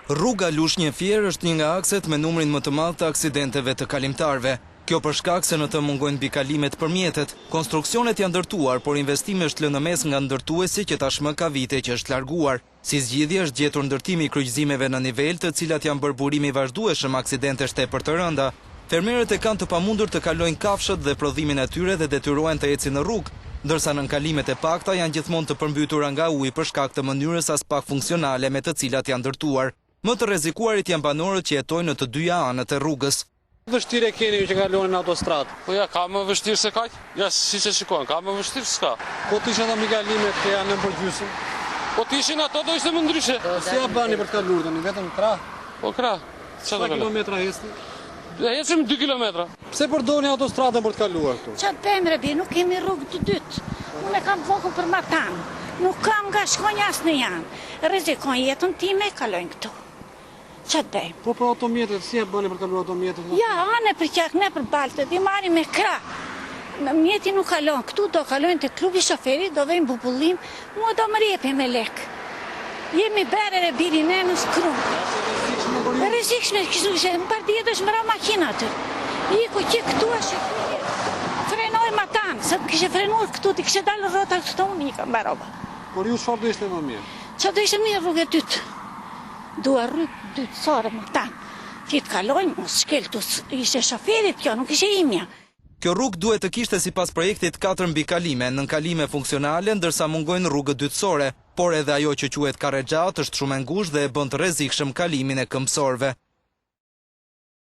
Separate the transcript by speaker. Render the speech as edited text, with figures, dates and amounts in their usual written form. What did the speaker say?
Speaker 1: Rruga Lushnjë-Fier është një nga akset me numrin më të madh të aksidenteve të kalimtarëve. Kjo për shkak se në të mungojnë mbikalimet për mjetet. Konstruksionet janë ndërtuar, por investimi është lënë mes nga ndërtuesi që tashmë ka vite që është larguar. Si zgjidhje është gjetur ndërtimi i kryqëzimeve në nivel, të cilat janë bërë burimi vazhdueshëm aksidentesh tepër të rënda. Fermerët e kanë të pamundur të kalojnë kafshët dhe prodhimin e tyre dhe detyrohen të ecin në rrugë, ndërsa nënkalimet e pakta janë gjithmonë të përmbytura nga uji për shkak të mënyrës as pak funksionale me të cilat janë ndërtuar. Më të rrezikuarit janë banorët që jetojnë në të dyja anët e rrugës.
Speaker 2: Vështirë keni që kaloni në autostradë?
Speaker 3: Po ja, ka më vështirë se kaq? Ja, si që shikon, ka më vështirë s'ka.
Speaker 2: Po të ishin ata mbikalimet që janë në përgjysmë?
Speaker 3: Po të ishin ato do ishte më ndryshe.
Speaker 2: Si ja bani për të kaluar tani, vetëm krah?
Speaker 3: Po krah.
Speaker 2: Sa kilometra hesni?
Speaker 3: Ecim 2 kilometra.
Speaker 2: Pse përdorni autostradën për të kaluar këtu?
Speaker 4: Çfarë bëjmë rebi, nuk kemi rrugë të dytë. Unë kam vogël për matan. Nuk kam nga shkonja asnjë janë. Rrezikon jetën time, kalojnë këtu. Çfarë bëjmë?
Speaker 2: Po për automjetet, si e bëni për të kaluar automjetet?
Speaker 4: Ja, anë për qak, ne për balte, di marrim me krah. Mjeti nuk kalon, këtu do kalojnë te klubi shoferit, do vejnë bubullim, mua do më rjepi me lek. Jemi bere e biri ne në skrum. Rrezikshme, kështu që në partije do shmëra makina aty. Iku që këtu është frenoj matan, se të kishe frenuar këtu, të kishe dalë rrota këtu, unë i kam baroba.
Speaker 2: Por ju çfarë do ishte më mirë?
Speaker 4: Çfarë do ishte mirë rrugë e dytë? Dua rrugë dytësore matan. Ti të kalojnë, mos shkeltus, ishte shoferit kjo, nuk ishe imja.
Speaker 1: Kjo rrugë duhet të kishte sipas projektit 4 mbikalime, nënkalime funksionale, ndërsa mungojnë rrugë dytësore, por edhe ajo që quhet karrexhat është shumë e ngushtë dhe e bën të rrezikshëm kalimin e këmbësorëve.